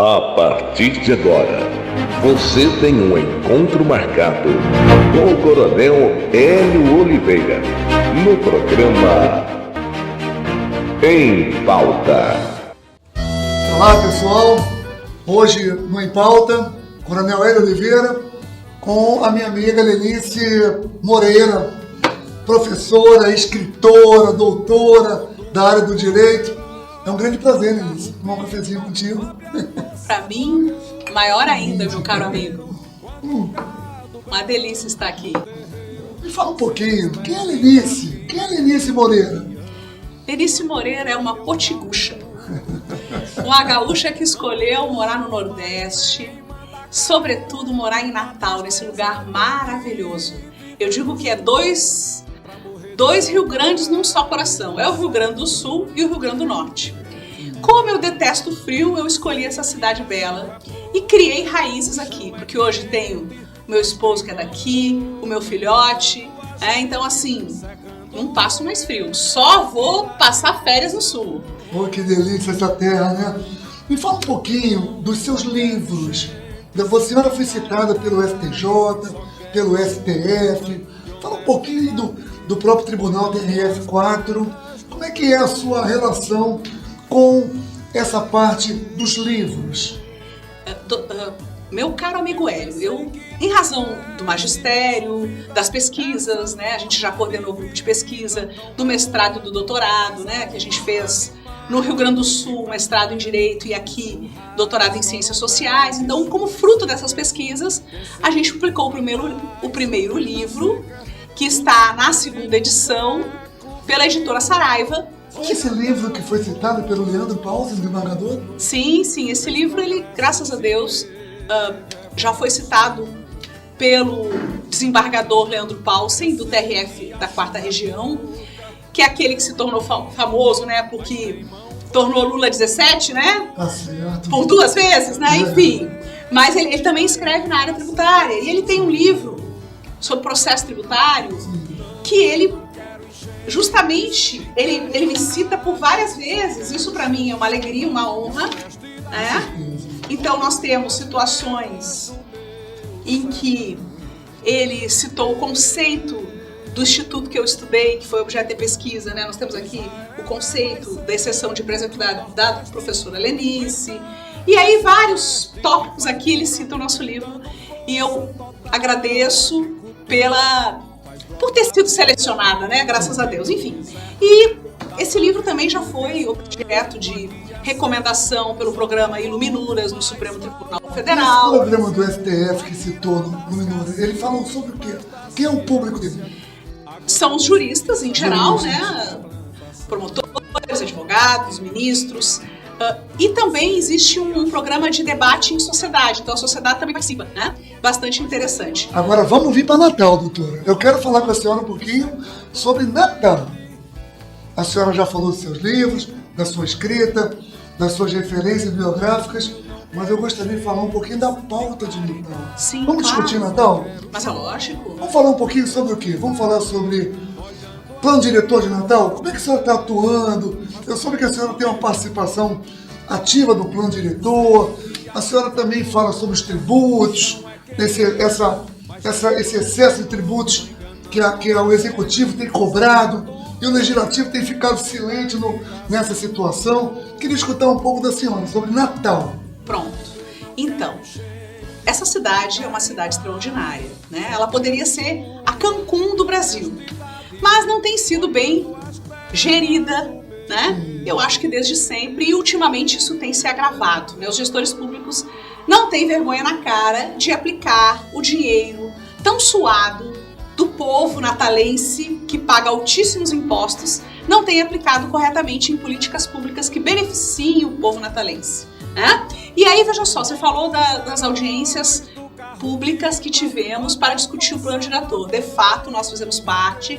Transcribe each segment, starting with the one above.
A partir de agora, você tem um encontro marcado com o Coronel Hélio Oliveira no programa Em Pauta. Olá pessoal, hoje no Em Pauta, Coronel Hélio Oliveira com a minha amiga Lenice Moreira, professora, escritora, doutora da área do direito. É um grande prazer, Lenice, tomar um cafezinho contigo. Para mim, maior ainda, meu caro amigo. Uma delícia estar aqui. Me fala um pouquinho, quem é Lenice? Quem é Lenice Moreira? Lenice Moreira é uma potigucha. Uma gaúcha que escolheu morar no Nordeste, sobretudo morar em Natal, nesse lugar maravilhoso. Eu digo que é dois Rio Grandes num só coração. É o Rio Grande do Sul e o Rio Grande do Norte. Como eu detesto o frio, eu escolhi essa cidade bela e criei raízes aqui, porque hoje tenho meu esposo que é daqui, o meu filhote, então assim, não passo mais frio, só vou passar férias no Sul. Oh, que delícia essa terra, né? Me fala um pouquinho dos seus livros. Você era foi citada pelo STJ, pelo STF. Fala um pouquinho do próprio Tribunal TRF4. Como é que é a sua relação com essa parte dos livros? Meu caro amigo Hélio, eu, em razão do magistério, das pesquisas, né, a gente já coordenou o grupo de pesquisa, do mestrado e do doutorado, né, que a gente fez no Rio Grande do Sul, mestrado em Direito e aqui doutorado em Ciências Sociais. Então, como fruto dessas pesquisas, a gente publicou o primeiro livro, que está na segunda edição, pela editora Saraiva. Esse livro que foi citado pelo Leandro Paus, desembargador? Sim, esse livro, ele, graças a Deus, já foi citado pelo desembargador Leandro Paulsen, do TRF da 4ª Região, que é aquele que se tornou famoso, né, porque tornou Lula 17, né? Tá certo. Por 2 vezes, né? Enfim. Mas ele também escreve na área tributária. E ele tem um livro sobre processo tributário que ele, justamente, ele me cita por várias vezes. Isso para mim é uma alegria, uma honra, né? Então nós temos situações em que ele citou o conceito do instituto que eu estudei, que foi objeto de pesquisa, né? Nós temos aqui o conceito da exceção de presentidade da professora Lenice. E aí vários tópicos aqui ele cita o nosso livro e eu agradeço por ter sido selecionada, né? Graças a Deus. Enfim. E esse livro também já foi objeto de recomendação pelo programa Iluminuras no Supremo Tribunal Federal. Esse programa do STF que citou no Iluminuras, ele falou sobre o quê? Quem é o público dele? São os juristas em geral, né? Promotores, advogados, ministros. E também existe um programa de debate em sociedade, então a sociedade também participa, né? Bastante interessante. Agora vamos vir para Natal, doutora. Eu quero falar com a senhora um pouquinho sobre Natal. A senhora já falou dos seus livros, da sua escrita, das suas referências biográficas, mas eu gostaria de falar um pouquinho da pauta de Natal. Sim, vamos claro. discutir Natal? Mas é lógico. Vamos falar um pouquinho sobre o quê? Vamos falar sobre plano diretor de Natal? Como é que a senhora está atuando? Eu soube que a senhora tem uma participação ativa no plano diretor. A senhora também fala sobre os tributos, esse excesso de tributos que o executivo tem cobrado e o legislativo tem ficado silente nessa situação. Queria escutar um pouco da senhora sobre Natal. Pronto. Então, essa cidade é uma cidade extraordinária, né? Ela poderia ser a Cancún do Brasil, mas não tem sido bem gerida, né? Eu acho que desde sempre, e ultimamente isso tem se agravado, né? Os gestores públicos não têm vergonha na cara de aplicar o dinheiro tão suado do povo natalense, que paga altíssimos impostos, não tem aplicado corretamente em políticas públicas que beneficiem o povo natalense, né? E aí, veja só, você falou das audiências públicas que tivemos para discutir o plano diretor. De fato, nós fizemos parte,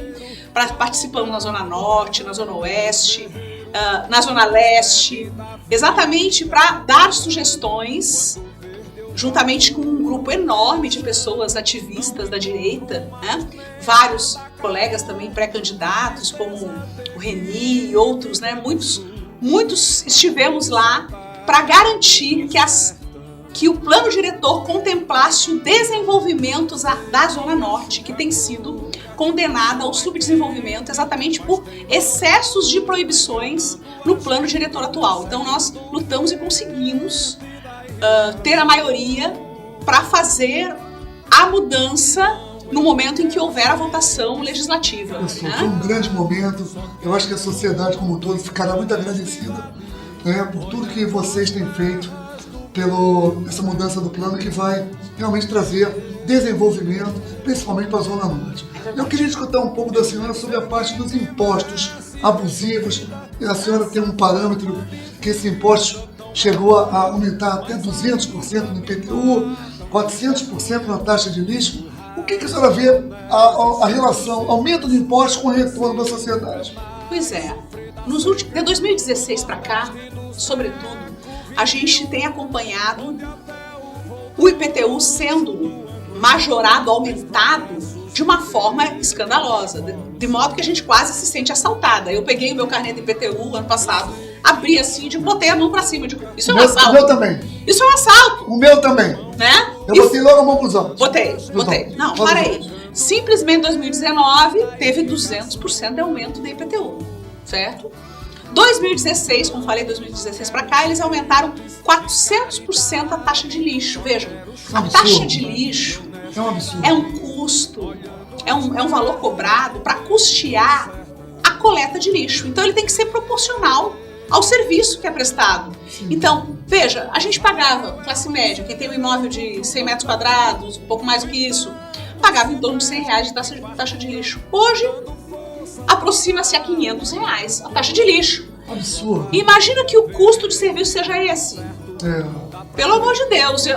participamos na Zona Norte, na Zona Oeste, na Zona Leste, exatamente para dar sugestões, juntamente com um grupo enorme de pessoas ativistas da direita, né? Vários colegas também pré-candidatos, como o Reni e outros, né? Muitos estivemos lá para garantir que o plano diretor contemplasse o desenvolvimento da Zona Norte, que tem sido condenada ao subdesenvolvimento exatamente por excessos de proibições no plano diretor atual. Então nós lutamos e conseguimos ter a maioria para fazer a mudança no momento em que houver a votação legislativa. Foi um grande momento. Eu acho que a sociedade como um todo ficará muito agradecida, né, por tudo que vocês têm feito, essa mudança do plano que vai realmente trazer desenvolvimento, principalmente para a Zona Norte. Eu queria escutar um pouco da senhora sobre a parte dos impostos abusivos. A senhora tem um parâmetro que esse imposto chegou a aumentar até 200% no IPTU, 400% na taxa de lixo. O que a senhora vê a relação aumento de impostos com o retorno da sociedade? Pois é, de 2016 para cá, sobretudo, a gente tem acompanhado o IPTU sendo majorado, aumentado de uma forma escandalosa, de modo que a gente quase se sente assaltada. Eu peguei o meu carnê de IPTU ano passado, abri assim, botei a mão pra cima, isso é um assalto. O meu também. Isso é um assalto. O meu também. Né? Eu botei logo a mão pros olhos. Botei. Não, para aí. Simplesmente em 2019 teve 200% de aumento do IPTU, certo? 2016, como falei, 2016 para cá, eles aumentaram 400% a taxa de lixo. Vejam, a taxa de lixo é um custo, é um valor cobrado para custear a coleta de lixo. Então ele tem que ser proporcional ao serviço que é prestado. Sim. Então, veja, a gente pagava, classe média, quem tem um imóvel de 100 metros quadrados, um pouco mais do que isso, pagava em torno de R$100 de taxa de lixo. Hoje, aproxima-se a R$500 a taxa de lixo. Absurdo. Imagina que o custo de serviço seja esse. Pelo amor de Deus, é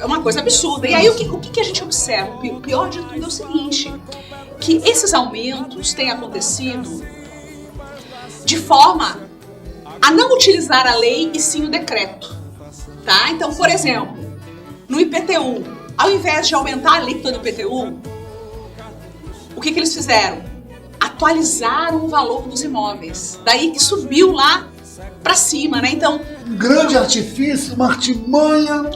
uma coisa absurda. E aí o que a gente observa? O pior de tudo é o seguinte, que esses aumentos têm acontecido de forma a não utilizar a lei e sim o decreto. Tá? Então, por exemplo, no IPTU, ao invés de aumentar a alíquota do IPTU, o que eles fizeram? Atualizaram o valor dos imóveis. Daí que subiu lá pra cima, né? Então, um grande artifício, uma artimanha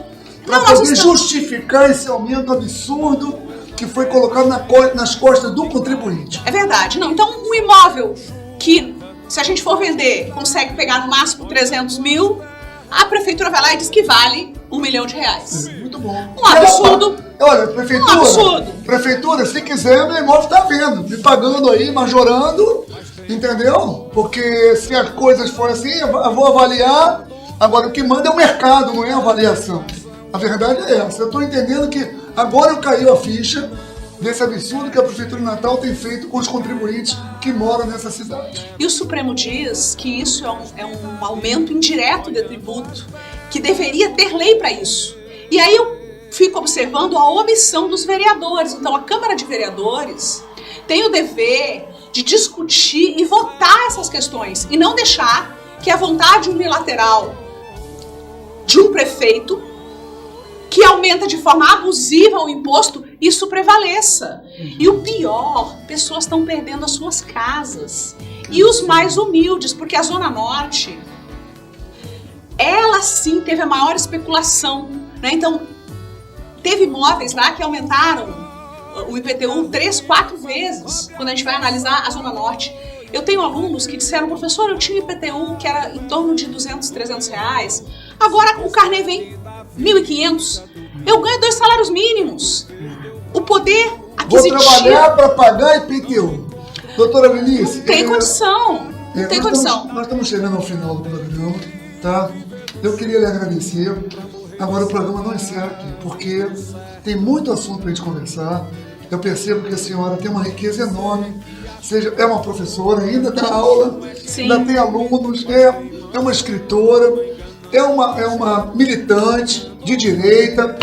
para poder justificar esse aumento absurdo que foi colocado nas costas do contribuinte. É verdade. Não, então um imóvel que, se a gente for vender, consegue pegar no máximo 300 mil, a prefeitura vai lá e diz que vale R$1 milhão. Muito bom. Um absurdo. Olha, prefeitura, um absurdo. Prefeitura, se quiser, meu imóvel está vendo, me pagando aí, majorando, entendeu? Porque se as coisas forem assim, eu vou avaliar. Agora, o que manda é o mercado, não é a avaliação. A verdade é essa. Eu estou entendendo que agora caiu a ficha desse absurdo que a Prefeitura de Natal tem feito com os contribuintes que moram nessa cidade. E o Supremo diz que isso é um aumento indireto de tributo, que deveria ter lei para isso. E aí eu fico observando a omissão dos vereadores. Então a Câmara de Vereadores tem o dever de discutir e votar essas questões e não deixar que a vontade unilateral de um prefeito que aumenta de forma abusiva o imposto, isso prevaleça. E o pior, pessoas estão perdendo as suas casas. E os mais humildes, porque a Zona Norte, ela sim teve a maior especulação, né? Então, teve imóveis lá que aumentaram o IPTU 3, 4 vezes, quando a gente vai analisar a Zona Norte. Eu tenho alunos que disseram, professor, eu tinha IPTU que era em torno de R$200, R$300, agora o carnê vem R$1.500, eu ganho 2 salários mínimos. O poder aquisitivo... Vou trabalhar para pagar IPTU. Doutora Vinícius... Não tem condição, não tem condição. Nós estamos chegando ao final do programa, tá? Eu queria lhe agradecer. Agora o programa não encerra aqui, porque tem muito assunto para a gente conversar. Eu percebo que a senhora tem uma riqueza enorme. É uma professora, ainda dá aula, Sim. Ainda tem alunos, é uma escritora, é uma militante de direita,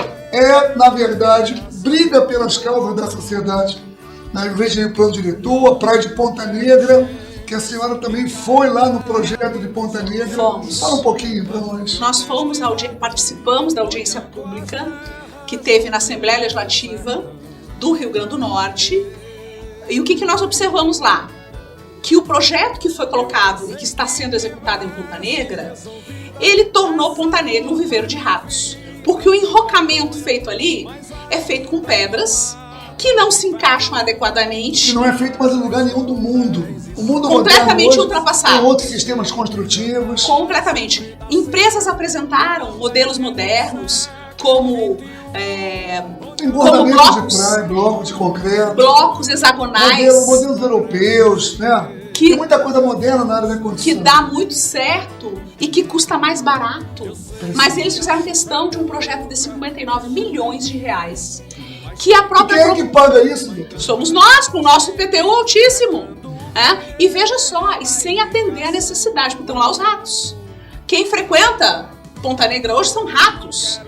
na verdade, briga pelas causas da sociedade. Eu vejo aí o plano diretor, a Praia de Ponta Negra, que a senhora também foi lá no projeto de Ponta Negra. Fomos. Fala um pouquinho para nós. Nós participamos da audiência pública que teve na Assembleia Legislativa do Rio Grande do Norte. E o que nós observamos lá? que o projeto que foi colocado e que está sendo executado em Ponta Negra, ele tornou Ponta Negra um viveiro de ratos. Porque o enrocamento feito ali é feito com pedras que não se encaixam adequadamente. Que não é feito mais em lugar nenhum do mundo. O mundo completamente hoje, ultrapassado. Com outros sistemas construtivos. Completamente. Empresas apresentaram modelos modernos como engordamento de praia, blocos de concreto. Blocos hexagonais. Modelos europeus, né? Tem muita coisa moderna na área da construção. Que dá muito certo e que custa mais barato. Mas eles fizeram questão de um projeto de 59 milhões de reais. Que a própria... Quem é que paga isso, doutor? Somos nós, com o nosso IPTU altíssimo. E veja só, e sem atender a necessidade, porque estão lá os ratos. Quem frequenta Ponta Negra hoje são ratos.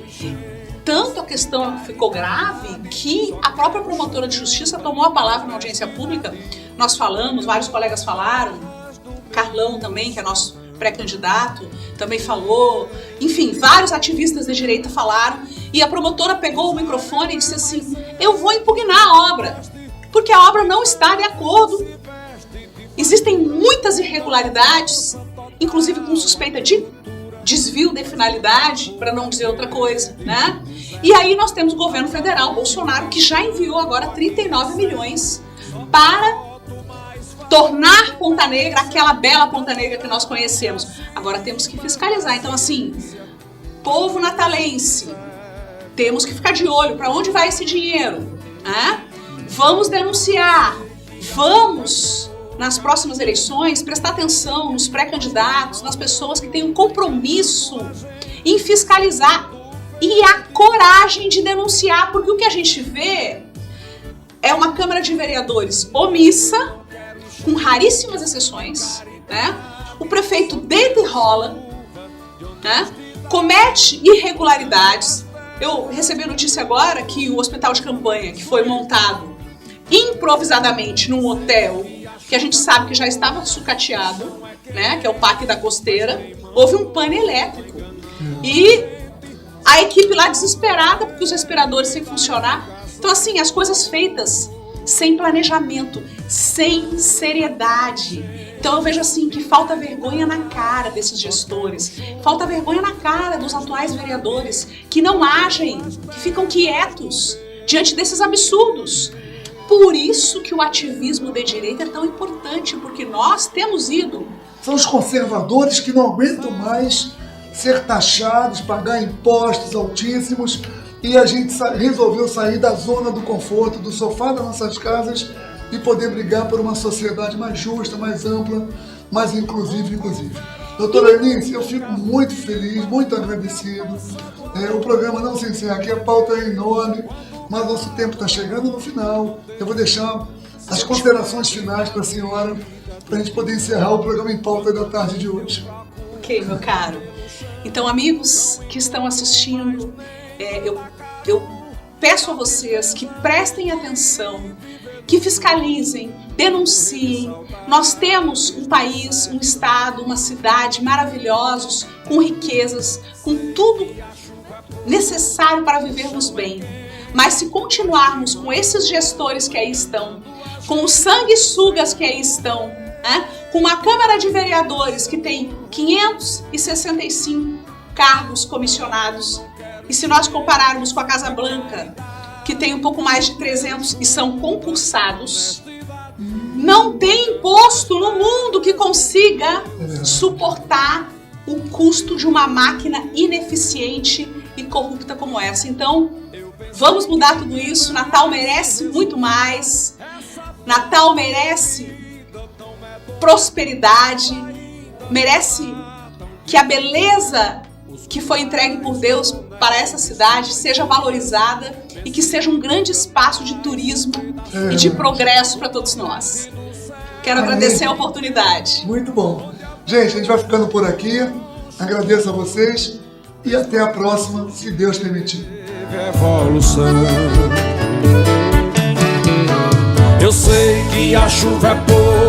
Tanto a questão ficou grave que a própria promotora de justiça tomou a palavra na audiência pública. Nós falamos, vários colegas falaram, Carlão também, que é nosso pré-candidato, também falou, enfim, vários ativistas de direita falaram, e a promotora pegou o microfone e disse assim: eu vou impugnar a obra, porque a obra não está de acordo. Existem muitas irregularidades, inclusive com suspeita de desvio de finalidade, para não dizer outra coisa, né? E aí nós temos o governo federal, Bolsonaro, que já enviou agora 39 milhões para tornar Ponta Negra aquela bela Ponta Negra que nós conhecemos. Agora temos que fiscalizar. Então, assim, povo natalense, temos que ficar de olho para onde vai esse dinheiro, né? Vamos denunciar, vamos... nas próximas eleições, prestar atenção nos pré-candidatos, nas pessoas que têm um compromisso em fiscalizar e a coragem de denunciar, porque o que a gente vê é uma Câmara de Vereadores omissa, com raríssimas exceções, né? O prefeito deita e rola, né? Comete irregularidades. Eu recebi a notícia agora que o hospital de campanha, que foi montado improvisadamente num hotel, que a gente sabe que já estava sucateado, né, que é o Parque da Costeira, houve um pane elétrico. E a equipe lá desesperada, porque os respiradores sem funcionar. Então, assim, as coisas feitas sem planejamento, sem seriedade. Então eu vejo assim que falta vergonha na cara desses gestores, falta vergonha na cara dos atuais vereadores, que não agem, que ficam quietos diante desses absurdos. Por isso que o ativismo de direita é tão importante, porque nós temos ido... São os conservadores que não aguentam mais ser taxados, pagar impostos altíssimos, e a gente resolveu sair da zona do conforto, do sofá das nossas casas e poder brigar por uma sociedade mais justa, mais ampla, mais inclusiva, inclusive. Doutora Eunice, eu fico muito feliz, muito agradecido. O programa não se encerra aqui, a pauta é enorme, mas nosso tempo está chegando no final. Eu vou deixar as considerações finais para a senhora, para a gente poder encerrar o programa em pauta da tarde de hoje. Ok, meu caro. Então, amigos que estão assistindo, eu peço a vocês que prestem atenção, que fiscalizem, denunciem. Nós temos um país, um estado, uma cidade maravilhosos, com riquezas, com tudo necessário para vivermos bem. Mas se continuarmos com esses gestores que aí estão, com os sanguessugas que aí estão, né? Com uma Câmara de Vereadores que tem 565 cargos comissionados, e se nós compararmos com a Casa Branca, que tem um pouco mais de 300 e são concursados, não tem imposto no mundo que consiga suportar o custo de uma máquina ineficiente e corrupta como essa. Então, vamos mudar tudo isso. Natal merece muito mais. Natal merece prosperidade, merece que a beleza que foi entregue por Deus para essa cidade seja valorizada e que seja um grande espaço de turismo e de progresso para todos nós. Quero agradecer a oportunidade. Muito bom. Gente, a gente vai ficando por aqui. Agradeço a vocês e até a próxima, se Deus permitir. Revolução. Eu sei que a chuva é pouco